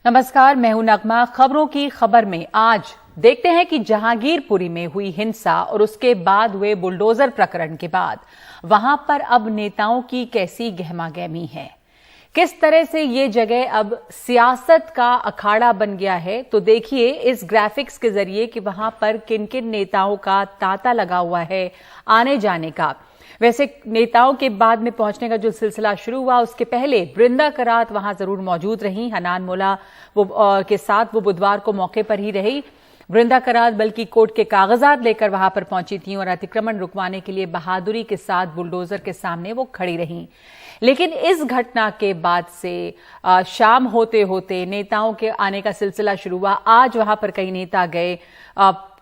नमस्कार, मैं हूं नगमा। खबरों की खबर में आज देखते हैं कि जहांगीरपुरी में हुई हिंसा और उसके बाद हुए बुलडोजर प्रकरण के बाद वहां पर अब नेताओं की कैसी गहमागहमी है, किस तरह से ये जगह अब सियासत का अखाड़ा बन गया है। तो देखिए इस ग्राफिक्स के जरिए कि वहां पर किन किन नेताओं का तांता लगा हुआ है आने जाने का। वैसे नेताओं के बाद में पहुंचने का जो सिलसिला शुरू हुआ, उसके पहले बृंदा करात वहां जरूर मौजूद रही। हनान मोला के साथ वो बुधवार को मौके पर ही रही। बृंदा करात बल्कि कोर्ट के कागजात लेकर वहां पर पहुंची थी और अतिक्रमण रुकवाने के लिए बहादुरी के साथ बुलडोजर के सामने वो खड़ी रही। लेकिन इस घटना के बाद से शाम होते होते नेताओं के आने का सिलसिला शुरू हुआ। आज वहां पर कई नेता गए।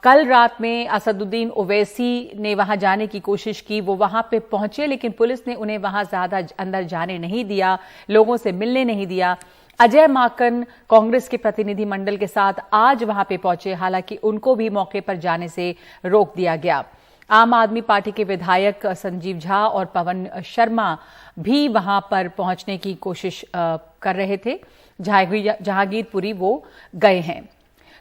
कल रात में असदुद्दीन ओवैसी ने वहां जाने की कोशिश की, वो वहां पे पहुंचे लेकिन पुलिस ने उन्हें वहां ज्यादा अंदर जाने नहीं दिया, लोगों से मिलने नहीं दिया। अजय माकन कांग्रेस के प्रतिनिधि मंडल के साथ आज वहां पे पहुंचे, हालांकि उनको भी मौके पर जाने से रोक दिया गया। आम आदमी पार्टी के विधायक संजीव झा और पवन शर्मा भी वहां पर पहुंचने की कोशिश कर रहे थे। जहांगीरपुरी वो गए हैं।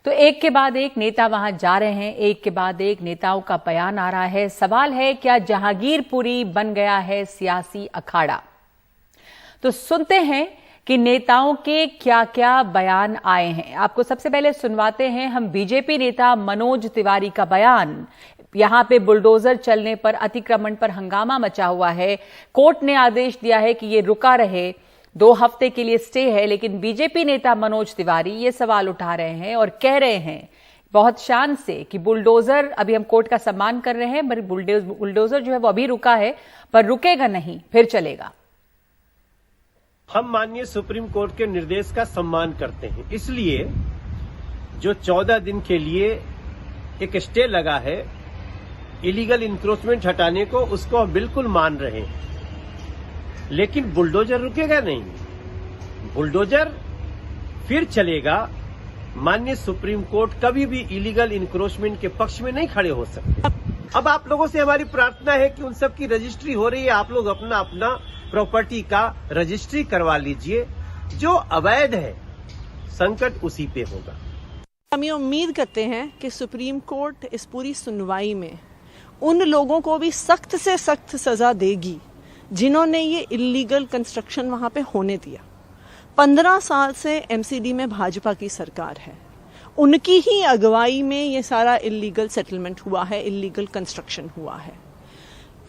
तो एक के बाद एक नेता वहां जा रहे हैं, एक के बाद एक नेताओं का बयान आ रहा है। सवाल है, क्या जहांगीरपुरी बन गया है सियासी अखाड़ा? तो सुनते हैं कि नेताओं के क्या क्या बयान आए हैं। आपको सबसे पहले सुनवाते हैं हम बीजेपी नेता मनोज तिवारी का बयान। यहां पे बुलडोजर चलने पर, अतिक्रमण पर हंगामा मचा हुआ है। कोर्ट ने आदेश दिया है कि ये रुका रहे, 2 हफ्ते के लिए स्टे है। लेकिन बीजेपी नेता मनोज तिवारी ये सवाल उठा रहे हैं और कह रहे हैं बहुत शान से कि बुलडोजर, अभी हम कोर्ट का सम्मान कर रहे हैं, पर बुलडोजर जो है वो अभी रुका है, पर रुकेगा नहीं, फिर चलेगा। हम माननीय सुप्रीम कोर्ट के निर्देश का सम्मान करते हैं, इसलिए जो 14 दिन के लिए एक स्टे लगा है इलीगल इंक्रोचमेंट हटाने को, उसको हम बिल्कुल मान रहे हैं। लेकिन बुलडोजर रुकेगा नहीं, बुलडोजर फिर चलेगा। माननीय सुप्रीम कोर्ट कभी भी इलीगल इंक्रोचमेंट के पक्ष में नहीं खड़े हो सकते। अब आप लोगों से हमारी प्रार्थना है कि उन सब की रजिस्ट्री हो रही है, आप लोग अपना अपना प्रॉपर्टी का रजिस्ट्री करवा लीजिए। जो अवैध है संकट उसी पे होगा। हम ये उम्मीद करते हैं कि सुप्रीम कोर्ट इस पूरी सुनवाई में उन लोगों को भी सख्त से सख्त सजा देगी जिन्होंने ये इलीगल कंस्ट्रक्शन वहां पे होने दिया। 15 साल से एमसीडी में भाजपा की सरकार है, उनकी ही अगुवाई में ये सारा इलीगल सेटलमेंट हुआ है, इलीगल कंस्ट्रक्शन हुआ है।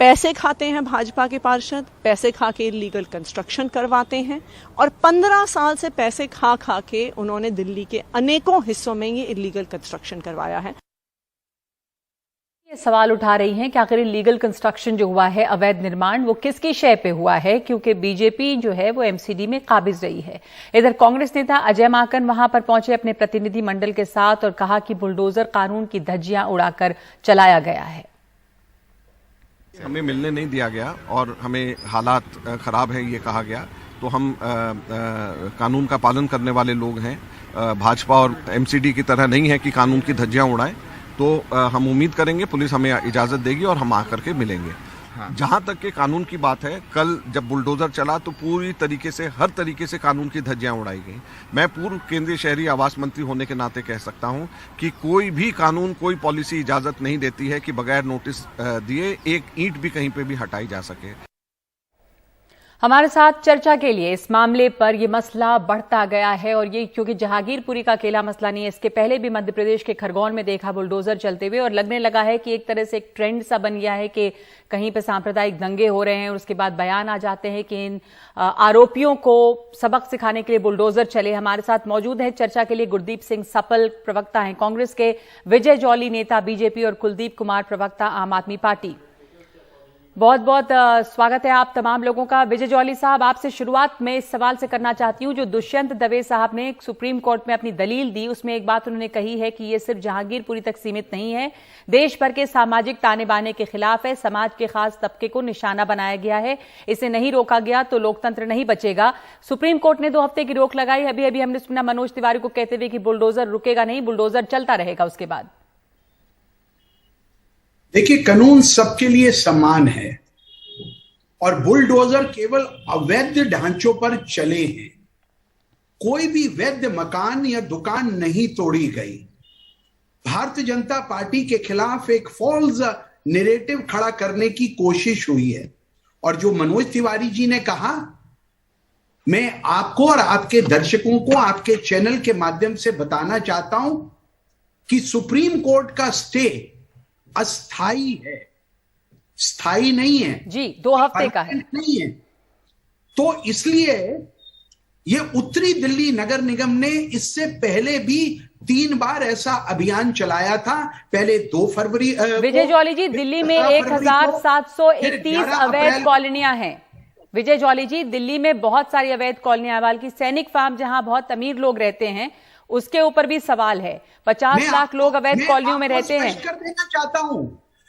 पैसे खाते हैं भाजपा के पार्षद, पैसे खा के इलीगल कंस्ट्रक्शन करवाते हैं और 15 साल से पैसे खा खा के उन्होंने दिल्ली के अनेकों हिस्सों में ये इलीगल कंस्ट्रक्शन करवाया है। सवाल उठा रही हैं कि आखिर लीगल कंस्ट्रक्शन जो हुआ है, अवैध निर्माण, वो किसकी शय पे हुआ है, क्योंकि बीजेपी जो है वो एमसीडी में काबिज रही है। इधर कांग्रेस नेता अजय माकन वहां पर पहुंचे अपने प्रतिनिधि मंडल के साथ और कहा कि बुलडोजर कानून की धज्जियां उड़ाकर चलाया गया है। हमें मिलने नहीं दिया गया और हमें हालात खराब है ये कहा गया। तो हम कानून का पालन करने वाले लोग हैं। भाजपा और एमसीडी की तरह नहीं है कि कानून की धज्जियां उड़ाएं। तो हम उम्मीद करेंगे पुलिस हमें इजाजत देगी और हम आकर के मिलेंगे। जहां तक के कानून की बात है, कल जब बुलडोजर चला तो पूरी तरीके से, हर तरीके से कानून की धज्जियां उड़ाई गई। मैं पूर्व केंद्रीय शहरी आवास मंत्री होने के नाते कह सकता हूं कि कोई भी कानून, कोई पॉलिसी इजाजत नहीं देती है कि बगैर नोटिस दिए एक ईंट भी कहीं पे भी हटाई जा सके। हमारे साथ चर्चा के लिए इस मामले पर यह मसला बढ़ता गया है और ये क्योंकि जहांगीरपुरी का अकेला मसला नहीं है, इसके पहले भी मध्य प्रदेश के खरगोन में देखा बुलडोजर चलते हुए और लगने लगा है कि एक तरह से एक ट्रेंड सा बन गया है कि कहीं पे सांप्रदायिक दंगे हो रहे हैं और उसके बाद बयान आ जाते हैं कि इन आरोपियों को सबक सिखाने के लिए बुलडोजर चले। हमारे साथ मौजूद है चर्चा के लिए गुरदीप सिंह सपल, प्रवक्ता हैं कांग्रेस के, विजय जौली नेता बीजेपी और कुलदीप कुमार प्रवक्ता आम आदमी पार्टी। बहुत बहुत स्वागत है आप तमाम लोगों का। विजय जौली साहब, आपसे शुरुआत में इस सवाल से करना चाहती हूं, जो दुष्यंत दवे साहब ने सुप्रीम कोर्ट में अपनी दलील दी, उसमें एक बात उन्होंने कही है कि ये सिर्फ जहांगीरपुरी तक सीमित नहीं है, देश भर के सामाजिक ताने बाने के खिलाफ है, समाज के खास तबके को निशाना बनाया गया है, इसे नहीं रोका गया तो लोकतंत्र नहीं बचेगा। सुप्रीम कोर्ट ने 2 हफ्ते की रोक लगाई। अभी अभी हमने सुना मनोज तिवारी को कहते हुए कि बुलडोजर रुकेगा नहीं, बुलडोजर चलता रहेगा उसके बाद। देखिए, कानून सबके लिए समान है और बुलडोजर केवल अवैध ढांचों पर चले हैं। कोई भी वैध मकान या दुकान नहीं तोड़ी गई। भारतीय जनता पार्टी के खिलाफ एक फॉल्स नैरेटिव खड़ा करने की कोशिश हुई है। और जो मनोज तिवारी जी ने कहा, मैं आपको और आपके दर्शकों को आपके चैनल के माध्यम से बताना चाहता हूं कि सुप्रीम कोर्ट का स्टे अस्थाई है, स्थायी नहीं है जी, 2 हफ्ते का है, नहीं है। तो इसलिए ये उत्तरी दिल्ली नगर निगम ने इससे पहले भी 3 बार ऐसा अभियान चलाया था। पहले 2 फरवरी विजय जॉली जी, दिल्ली में 1731 अवैध कॉलोनियां हैं। विजय जॉली जी, दिल्ली में बहुत सारी अवैध कॉलोनियां, बल्कि सैनिक फार्म जहां बहुत अमीर लोग रहते हैं उसके ऊपर भी सवाल है। 50 लाख लोग अवैध कॉलोनियों में रहते हैं। कर देना चाहता हूं,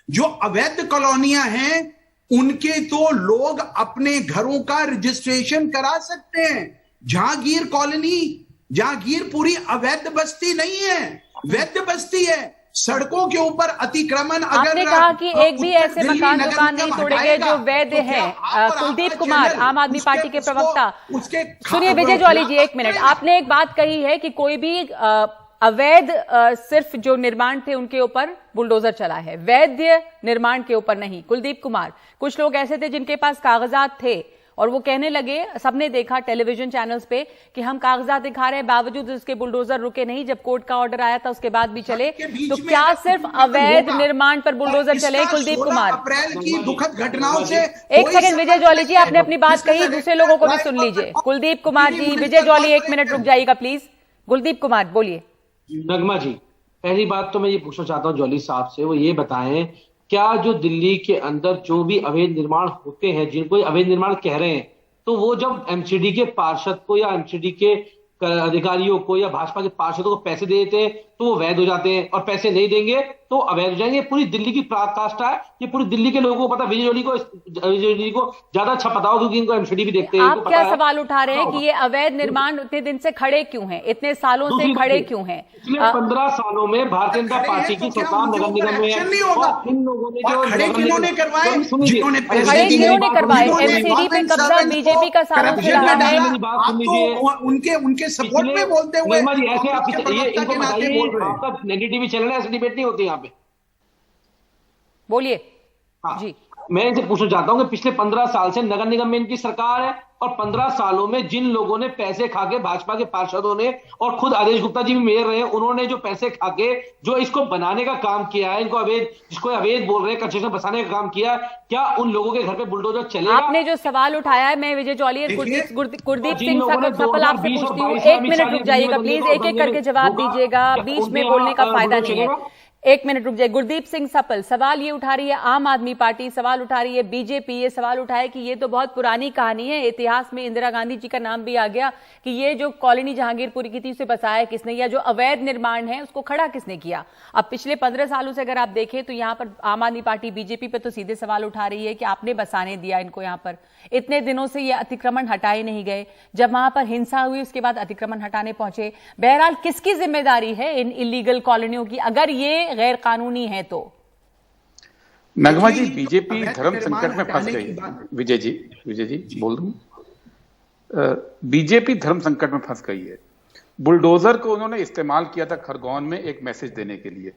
जो अवैध कॉलोनियां हैं उनके तो लोग अपने घरों का रजिस्ट्रेशन करा सकते हैं। जहांगीर कॉलोनी, जहांगीरपुरी अवैध बस्ती नहीं है, वैध बस्ती है। सड़कों के ऊपर अतिक्रमण, अगर आपने कहा कि एक भी ऐसे मकान दुकान नहीं तोड़े गए जो वैध हैं। कुलदीप कुमार, आम आदमी पार्टी के प्रवक्ता, सुनिए विजय जॉली जी, 1 मिनट। आपने एक बात कही है कि कोई भी अवैध सिर्फ जो निर्माण थे उनके ऊपर बुलडोजर चला है, वैध निर्माण के ऊपर नहीं। कुलदीप कुमार, कुछ लोग ऐसे थे जिनके पास कागजात थे और वो कहने लगे, सबने देखा टेलीविजन चैनल्स पे कि हम कागजात दिखा रहे हैं, बावजूद उसके बुलडोजर रुके नहीं। जब कोर्ट का ऑर्डर आया था उसके बाद भी चले। तो क्या सिर्फ अवैध निर्माण पर बुलडोजर चले? कुलदीप कुमार, अप्रैल की दुखद घटनाओं से 1 सेकंड विजय जॉली जी, आपने अपनी बात कही, दूसरे लोगों को भी सुन लीजिए। कुलदीप कुमार जी, विजय जॉली 1 मिनट रुक जाइएगा प्लीज। कुलदीप कुमार बोलिए। नगमा जी, पहली बात तो मैं ये पूछना चाहता हूँ जॉली साहब से, वो ये बताएं क्या जो दिल्ली के अंदर जो भी अवैध निर्माण होते हैं, जिनको अवैध निर्माण कह रहे हैं, तो वो जब एमसीडी के पार्षद को या एमसीडी के अधिकारियों को या भाजपा के पार्षदों को पैसे दे देते हैं तो वो वैध हो जाते हैं, और पैसे नहीं देंगे तो अवैध हो जाएंगे। पूरी दिल्ली की पराकाष्ठा है, ये पूरी दिल्ली के लोगों को पता। विजय जॉली को ज्यादा अच्छा पता हो क्योंकि इनको एमसीडी भी देखते हैं। आप क्या सवाल उठा रहे हैं कि ये अवैध निर्माण इतने दिन से खड़े क्यों हैं, इतने सालों से खड़े क्यों हैं? पिछले 15 सालों में भारतीय जनता पार्टी की सरकार नगर निगम में है। इन लोगों ने जो खड़े किन्होंने करवाए, जिन्होंने खड़े किन्होंने करवाए? एमसीडी पे कब्जा बीजेपी का सालों से रहा है। उनके सपोर्ट में बोलते हुए ऐसे आप इनको बताइए, आपका नेगेटिव चैनल है, ऐसी डिबेट नहीं होती यहाँ पे। बोलिए। हाँ, जी, मैं इनसे पूछना चाहता हूं कि पिछले 15 साल से नगर निगम में इनकी सरकार है, और 15 सालों में जिन लोगों ने पैसे खाके, भाजपा के पार्षदों ने और खुद आदेश गुप्ता जी भी मेयर रहे, उन्होंने जो पैसे खाके जो इसको बनाने का काम किया है, इनको अवैध, जिसको अवैध बोल रहे हैं, कंस्ट्रक्शन बसाने का काम किया, क्या उन लोगों के घर पे बुलडोजर चलेगा? आपने जो सवाल उठाया है, मैं विजय जॉली गुरदीप सिंह सपल आपसे पूछती हूँ, 1 मिनट रुक जाइएगा प्लीज, एक एक करके जवाब दीजिएगा, बीच में बोलने का फायदा नहीं है। 1 मिनट रुक जाए। गुरदीप सिंह सपल, सवाल ये उठा रही है आम आदमी पार्टी, सवाल उठा रही है बीजेपी, ये सवाल उठाया कि ये तो बहुत पुरानी कहानी है, इतिहास में इंदिरा गांधी जी का नाम भी आ गया कि ये जो कॉलोनी जहांगीरपुरी की थी उसे बसाया किसने, या जो अवैध निर्माण है उसको खड़ा किसने किया? अब पिछले 15 सालों से अगर आप देखें तो यहाँ पर आम आदमी पार्टी बीजेपी पे तो सीधे सवाल उठा रही है कि आपने बसाने दिया इनको, यहाँ पर इतने दिनों से ये अतिक्रमण हटाए नहीं गए, जब वहां पर हिंसा हुई उसके बाद अतिक्रमण हटाने पहुंचे। बहरहाल किसकी जिम्मेदारी है इन इलीगल कॉलोनियों की, अगर ये गैर कानूनी है तो? नगमा जी, बीजेपी धर्म संकट में फंस गई। विजय जी बोल दूं, बीजेपी धर्म संकट में फंस गई है। बुलडोजर को उन्होंने इस्तेमाल किया था खरगोन में एक मैसेज देने के लिए,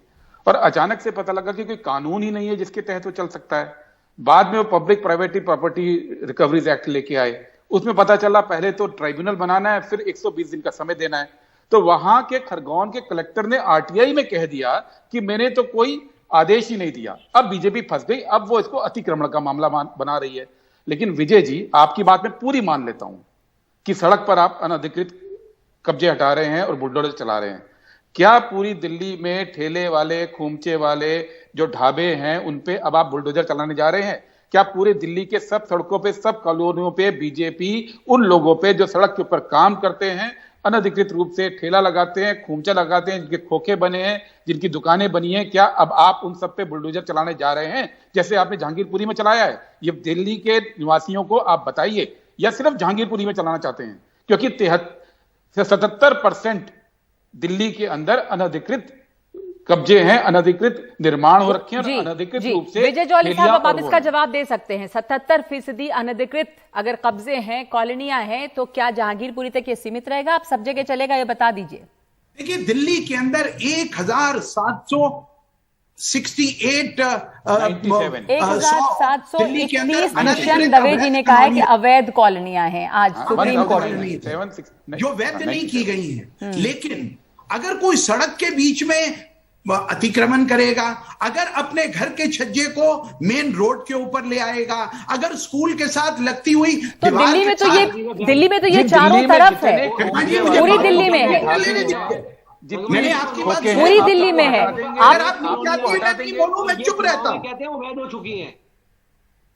और अचानक से पता लगा कि कोई कानून ही नहीं है जिसके तहत वो चल सकता है। बाद में वो public private property recoveries act लेके आए, उसमें पता चला पहले तो ट्राइब्यूनल बनाना है, फिर 120 दिन का समय देना है। तो वहां के खरगोन के कलेक्टर ने आरटीआई में कह दिया कि मैंने तो कोई आदेश ही नहीं दिया। अब बीजेपी फंस गई, अब वो इसको अतिक्रमण का मामला बना रही है। लेकिन विजय जी, आपकी बात में पूरी मान लेता हूं कि सड़क पर आप अनधिकृत कब्जे हटा रहे हैं और बुलडोजर चला रहे हैं। क्या पूरी दिल्ली में ठेले वाले, खूमचे वाले जो ढाबे हैं उन पे अब आप बुलडोजर चलाने जा रहे हैं? क्या पूरे दिल्ली के सब सड़कों पे, सब कॉलोनियों पे बीजेपी उन लोगों पे जो सड़क के ऊपर काम करते हैं, अनधिकृत रूप से ठेला लगाते हैं, खूमचा लगाते हैं, जिनके खोखे बने हैं, जिनकी दुकानें बनी हैं, क्या अब आप उन सब पे बुलडोजर चलाने जा रहे हैं जैसे आपने जहांगीरपुरी में चलाया है? ये दिल्ली के निवासियों को आप बताइए, या सिर्फ जहांगीरपुरी में चलाना चाहते हैं? क्योंकि 77% दिल्ली के अंदर अनधिकृत कब्जे हैं, अनधिकृत निर्माण हो रखे हैं जी, और अनधिकृत जी। रूप से विजय जौहरी साहब, अब आप और इसका जवाब दे सकते हैं। 77% अनधिकृत अगर कब्जे हैं, कॉलोनियां हैं, तो क्या जहांगीरपुरी तक ये सीमित रहेगा, आप सब जगह चलेगा, ये बता दीजिए। देखिए, दिल्ली के अंदर 1768 1731 दुष्यंत दवे जी ने कहा है कि अवैध कॉलोनियां हैं आज सुप्रीम कोर्ट में। जो वैध नहीं की गई हैं। लेकिन अगर कोई सड़क के बीच में अतिक्रमण करेगा, अगर अपने घर के छज्जे को मेन रोड के ऊपर ले आएगा, अगर स्कूल के साथ लगती हुई तो दिल्ली में तो ये चारों तरफ है, पूरी दिल्ली में है, मैंने आपकी बात पूरी दिल्ली में है। अगर आप नहीं चाहती है मैं नहीं बोलूं, मैं चुप रहता हूं। कहते हैं वो वैध हो चुकी हैं।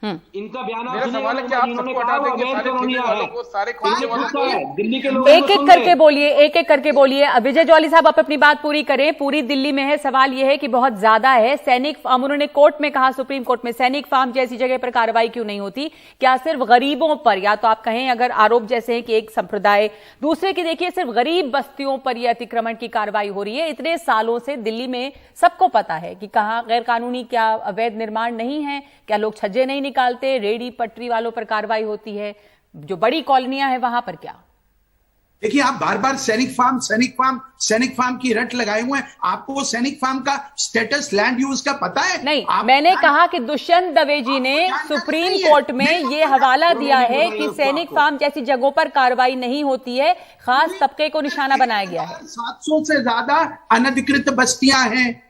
इनका बयान मेरा सवाल है कि आप सबको हटा देंगे, सारे ठेके वालों को, सारे खोलने वालों को। दिल्ली के लोग एक एक करके बोलिए, एक एक करके बोलिए। विजय जौहरी साहब, आप अपनी बात पूरी करें। पूरी दिल्ली में है, सवाल यह है कि बहुत ज्यादा है। सैनिक फार्म, उन्होंने कोर्ट में कहा, सुप्रीम कोर्ट में, सैनिक फार्म जैसी जगह पर कार्रवाई क्यों नहीं होती? क्या सिर्फ गरीबों पर, या तो आप कहें अगर आरोप जैसे हैं कि एक संप्रदाय दूसरे की, देखिए सिर्फ गरीब बस्तियों पर यह अतिक्रमण की कार्रवाई हो रही है? इतने सालों से दिल्ली में सबको पता है कि कहां गैर कानूनी, क्या अवैध निर्माण नहीं है, क्या लोग छज्जे नहीं निकालते, रेडी पटरी वालों पर कार्रवाई होती है, जो बड़ी कॉलोनियां हैं वहां पर क्या? देखिए, आप बार बार सैनिक फार्म की रट लगाए हुए हैं। आपको सैनिक फार्म का स्टेटस लैंड यूज का पता है? नहीं, मैंने कहा कि दुष्यंत दवे जी ने सुप्रीम कोर्ट में ये हवाला दिया है कि सैनिक फार्म जैसी जगहों पर कार्रवाई नहीं होती है, खास तबके को निशाना बनाया गया है। 700 से ज्यादा अनधिकृत बस्तियां हैं।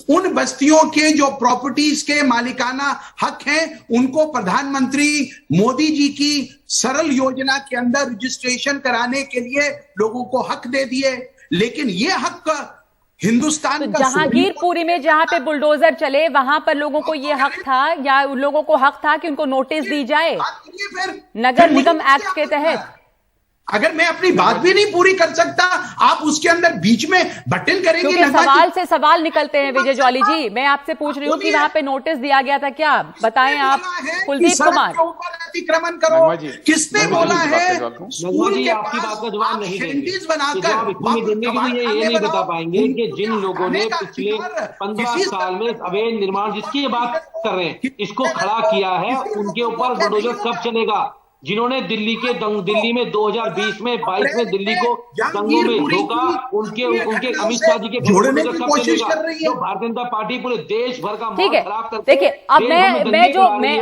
उन बस्तियों के जो प्रॉपर्टीज के मालिकाना हक हैं, उनको प्रधानमंत्री मोदी जी की सरल योजना के अंदर रजिस्ट्रेशन कराने के लिए लोगों को हक दे दिए। लेकिन ये हक हिंदुस्तान का जहांगीरपुरी में जहां पे बुलडोजर चले, वहां पर लोगों को ये हक था, या उन लोगों को हक था कि उनको नोटिस दी जाए नगर निगम एक्ट के तहत? अगर मैं अपनी बात भी नहीं पूरी कर सकता, आप उसके अंदर बीच में बटन करेंगे। क्योंकि सवाल से सवाल निकलते हैं विजय जौहरी जी। मैं आपसे पूछ रही हूँ कि वहां पे नोटिस दिया गया था क्या? बताएं आप। कुलदीप कुमार, अतिक्रमण करो, किसने बोला है? स्कूल के आपकी बात का जवाब नहीं देंगे, बनाकर ये नहीं बता पाएंगे कि जिन लोगों ने पिछले 15 साल में अवैध निर्माण, जिसकी ये बात कर रहे हैं, इसको खड़ा किया है, उनके ऊपर बुलडोजर कब चलेगा? जिन्होंने दिल्ली में 2020 में 22 में दिल्ली को दंगों में रोका, उनके अमित शाह जी के जोड़ने की कोशिश कर रही है भारतीय जनता पार्टी पूरे देश भर का ठीक है। देखिए, अब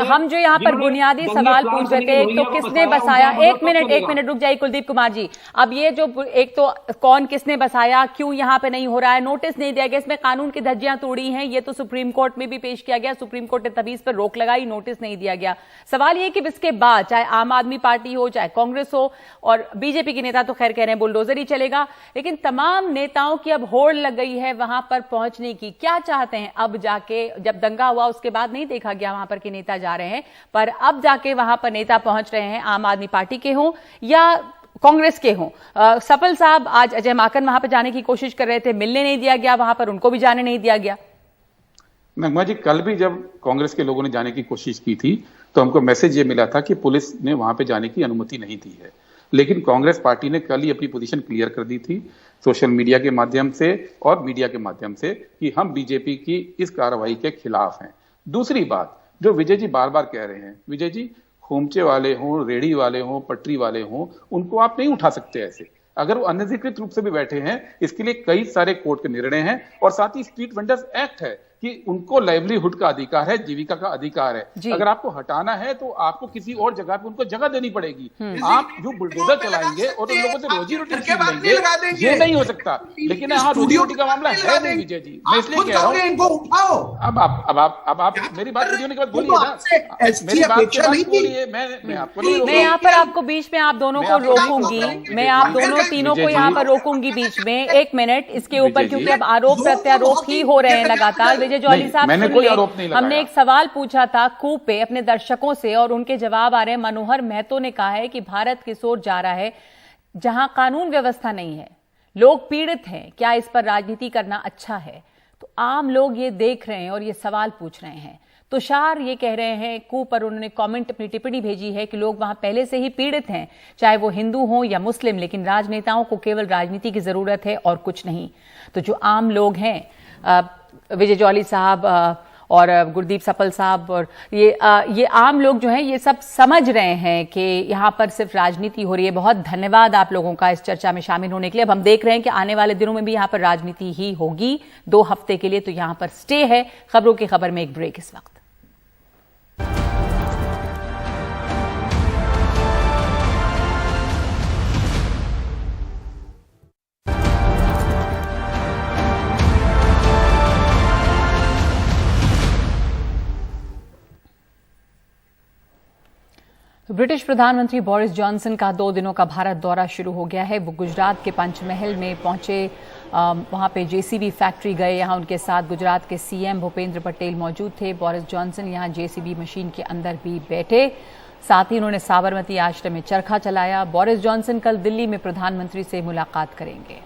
हम जो यहाँ पर बुनियादी सवाल पूछ रहे थे, एक तो किसने बसाया, एक मिनट रुक जाइए कुलदीप कुमार जी। अब ये जो एक तो कौन किसने बसाया, क्यों यहाँ पे नहीं हो रहा है, नोटिस नहीं दिया गया, इसमें कानून की धज्जियां तोड़ी हैं, ये तो सुप्रीम कोर्ट में भी पेश किया गया, सुप्रीम कोर्ट ने तभी इस पर रोक लगाई, नोटिस नहीं दिया गया। सवाल ये कि इसके बाद चाहे आम आदमी पार्टी हो, चाहे कांग्रेस हो, और बीजेपी के नेता तो खैर कह रहे हैं बुलडोजर ही चलेगा, लेकिन तमाम नेताओं की अब होड़ लग गई है वहां पर पहुंचने की। क्या चाहते हैं अब जाके? जब दंगा हुआ उसके बाद नहीं देखा गया वहां पर कि नेता जा रहे हैं, पर अब जाके वहां पर नेता पहुंच रहे हैं, आम आदमी पार्टी के हों या कांग्रेस के हों। सफल साहब आज अजय माकन वहां पर जाने की कोशिश कर रहे थे, मिलने नहीं दिया गया वहां पर, उनको भी जाने नहीं दिया गया। नगमा जी, कल भी जब कांग्रेस के लोगों ने जाने की कोशिश की थी तो हमको मैसेज ये मिला था कि पुलिस ने वहां पे जाने की अनुमति नहीं दी है, लेकिन कांग्रेस पार्टी ने कल ही अपनी पोजीशन क्लियर कर दी थी सोशल मीडिया के माध्यम से और मीडिया के माध्यम से कि हम बीजेपी की इस कार्रवाई के खिलाफ हैं। दूसरी बात जो विजय जी बार बार कह रहे हैं, विजय जी, खोमचे वाले हों, रेडी वाले हों, पटरी वाले हों, उनको आप नहीं उठा सकते ऐसे। अगर वो अनधिकृत रूप से भी बैठे हैं, इसके लिए कई सारे कोर्ट के निर्णय हैं, और साथ ही स्ट्रीट वेंडर्स एक्ट है कि उनको लाइवलीहुड का अधिकार है, जीविका का अधिकार है। अगर आपको हटाना है तो आपको किसी और जगह पे उनको जगह देनी पड़ेगी। आप जो बुलडोजर चलाएंगे और उन लोगों से रोजी रोटी छीन लेंगे, ये नहीं हो सकता। लेकिन हाँ, रोजी रोटी का मामला है नहीं विजय जी, मैं इसलिए कह रहा हूँ। अब आप मेरी बात होने के बाद बोलिए ना, मेरी बात के बाद बोलिए। मैं आपको नहीं, मैं यहाँ पर आपको बीच में आप दोनों को रोकूंगी, मैं आप दोनों तीनों को यहाँ पर रोकूंगी बीच में, 1 मिनट इसके ऊपर, क्योंकि अब आरोप प्रत्यारोप ही हो रहे हैं लगातार। विजय जौहरी साहब, मैंने कोई आरोप नहीं लगाया। हमने एक सवाल पूछा था कूप पे अपने दर्शकों से और उनके जवाब आ रहे हैं। मनोहर महतो ने कहा है कि भारत किस ओर जा रहा है जहां कानून व्यवस्था नहीं है, लोग पीड़ित हैं, क्या इस पर राजनीति करना अच्छा है? तो आम लोग ये देख रहे हैं और ये सवाल पूछ रहे हैं। तुषार ये कह रहे हैं कू पर, उन्होंने कमेंट अपनी टिप्पणी भेजी है कि लोग वहां पहले से ही पीड़ित हैं, चाहे वो हिंदू हों या मुस्लिम, लेकिन राजनेताओं को केवल राजनीति की जरूरत है और कुछ नहीं। तो जो आम लोग हैं, विजय जौली साहब और गुरदीप सपल साहब और ये आम लोग जो हैं ये सब समझ रहे हैं कि यहाँ पर सिर्फ राजनीति हो रही है। बहुत धन्यवाद आप लोगों का इस चर्चा में शामिल होने के लिए। अब हम देख रहे हैं कि आने वाले दिनों में भी यहाँ पर राजनीति ही होगी 2 हफ्ते के लिए, तो यहाँ पर स्टे है। खबरों की खबर में एक ब्रेक इस वक्त। ब्रिटिश प्रधानमंत्री बोरिस जॉनसन का 2 दिनों का भारत दौरा शुरू हो गया है। वो गुजरात के पंचमहल में पहुंचे, वहां पे जेसीबी फैक्ट्री गए। यहां उनके साथ गुजरात के सीएम भूपेंद्र पटेल मौजूद थे। बोरिस जॉनसन यहां जेसीबी मशीन के अंदर भी बैठे, साथ ही उन्होंने साबरमती आश्रम में चरखा चलाया। बोरिस जॉनसन कल दिल्ली में प्रधानमंत्री से मुलाकात करेंगे।